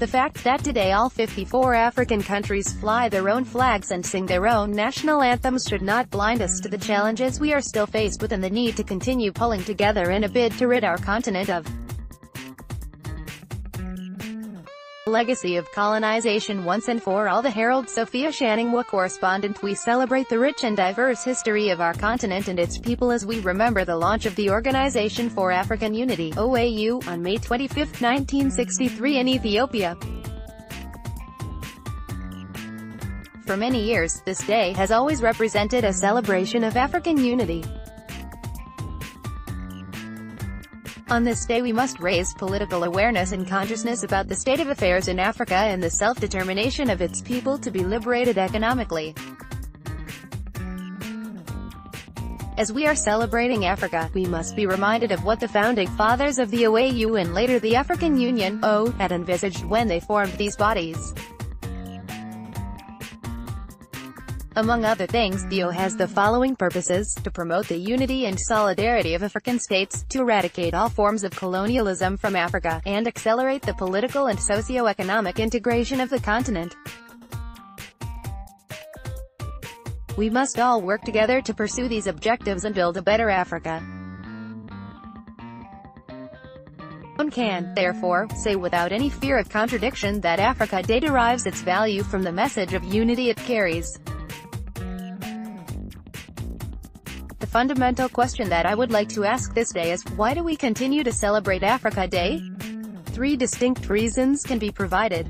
the fact that today all 54 African countries fly their own flags and sing their own national anthems should not blind us to the challenges we are still faced with and the need to continue pulling together in a bid to rid our continent of the legacy of colonization once and for all. The Herald, Sophia, Shaningwa, Correspondent. We celebrate the rich and diverse history of our continent and its people as we remember the launch of the Organization for African Unity (OAU) on May 25, 1963 in Ethiopia. For many years, this day has always represented a celebration of African unity. On this day we must raise political awareness and consciousness about the state of affairs in Africa and the self-determination of its people to be liberated economically. As we are celebrating Africa, we must be reminded of what the founding fathers of the OAU and later the African Union had envisaged when they formed these bodies. Among other things, the OAU has the following purposes: to promote the unity and solidarity of African states, to eradicate all forms of colonialism from Africa, and accelerate the political and socio-economic integration of the continent. We must all work together to pursue these objectives and build a better Africa. One can, therefore, say without any fear of contradiction that Africa Day derives its value from the message of unity it carries. The fundamental question that I would like to ask this day is, why do we continue to celebrate Africa Day? 3 distinct reasons can be provided.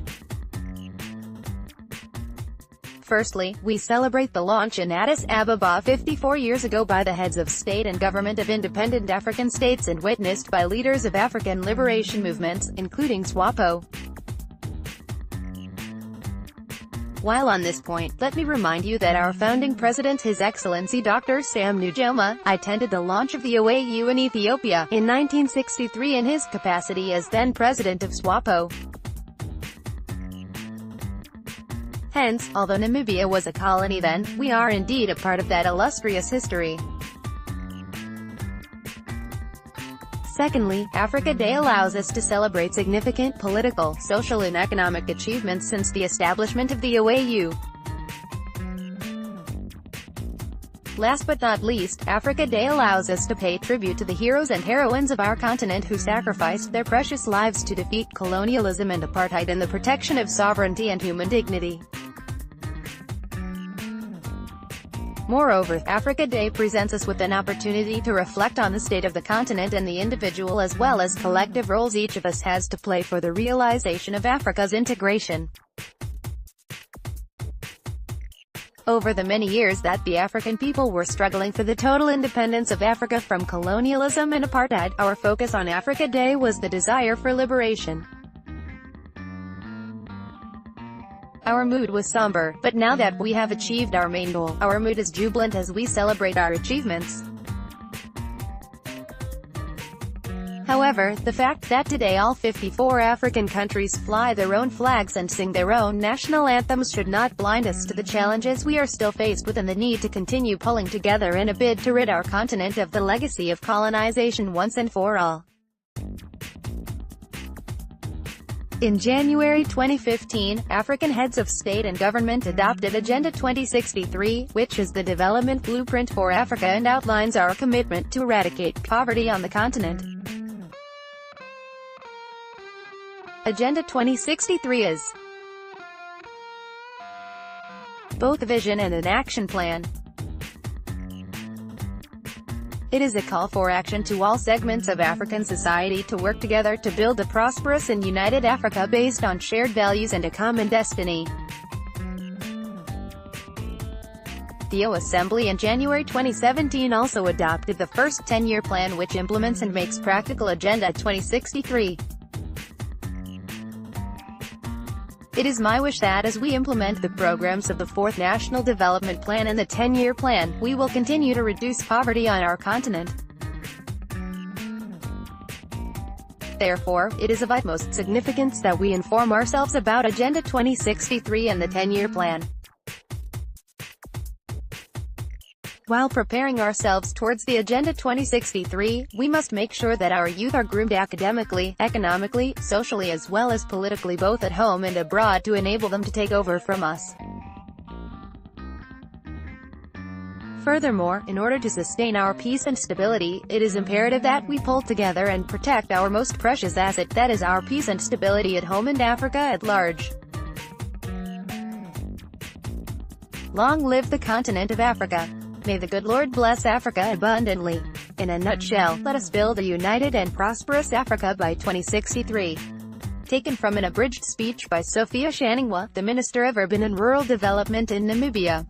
Firstly, we celebrate the launch in Addis Ababa 54 years ago by the heads of state and government of independent African states and witnessed by leaders of African liberation movements, including SWAPO. While on this point, let me remind you that our founding president, His Excellency Dr. Sam Nujoma, attended the launch of the OAU in Ethiopia in 1963 in his capacity as then president of SWAPO. Hence, although Namibia was a colony then, we are indeed a part of that illustrious history. Secondly, Africa Day allows us to celebrate significant political, social and economic achievements since the establishment of the OAU. Last but not least, Africa Day allows us to pay tribute to the heroes and heroines of our continent who sacrificed their precious lives to defeat colonialism and apartheid in the protection of sovereignty and human dignity. Moreover, Africa Day presents us with an opportunity to reflect on the state of the continent and the individual as well as collective roles each of us has to play for the realization of Africa's integration. Over the many years that the African people were struggling for the total independence of Africa from colonialism and apartheid, our focus on Africa Day was the desire for liberation. Our mood was somber, but now that we have achieved our main goal, our mood is jubilant as we celebrate our achievements. However, the fact that today all 54 African countries fly their own flags and sing their own national anthems should not blind us to the challenges we are still faced with and the need to continue pulling together in a bid to rid our continent of the legacy of colonization once and for all. In January 2015, African heads of state and government adopted Agenda 2063, which is the development blueprint for Africa and outlines our commitment to eradicate poverty on the continent. Agenda 2063 is both a vision and an action plan. It is a call for action to all segments of African society to work together to build a prosperous and united Africa based on shared values and a common destiny. The OAU Assembly in January 2017 also adopted the first 10-year plan which implements and makes practical Agenda 2063. It is my wish that as we implement the programs of the 4th National Development Plan and the 10-year plan, we will continue to reduce poverty on our continent. Therefore, it is of utmost significance that we inform ourselves about Agenda 2063 and the 10-year plan. While preparing ourselves towards the Agenda 2063, we must make sure that our youth are groomed academically, economically, socially as well as politically both at home and abroad to enable them to take over from us. Furthermore, in order to sustain our peace and stability, it is imperative that we pull together and protect our most precious asset, that is our peace and stability at home and Africa at large. Long live the continent of Africa. May the good Lord bless Africa abundantly. In a nutshell, let us build a united and prosperous Africa by 2063. Taken from an abridged speech by Sophia Shaningwa, the Minister of Urban and Rural Development in Namibia.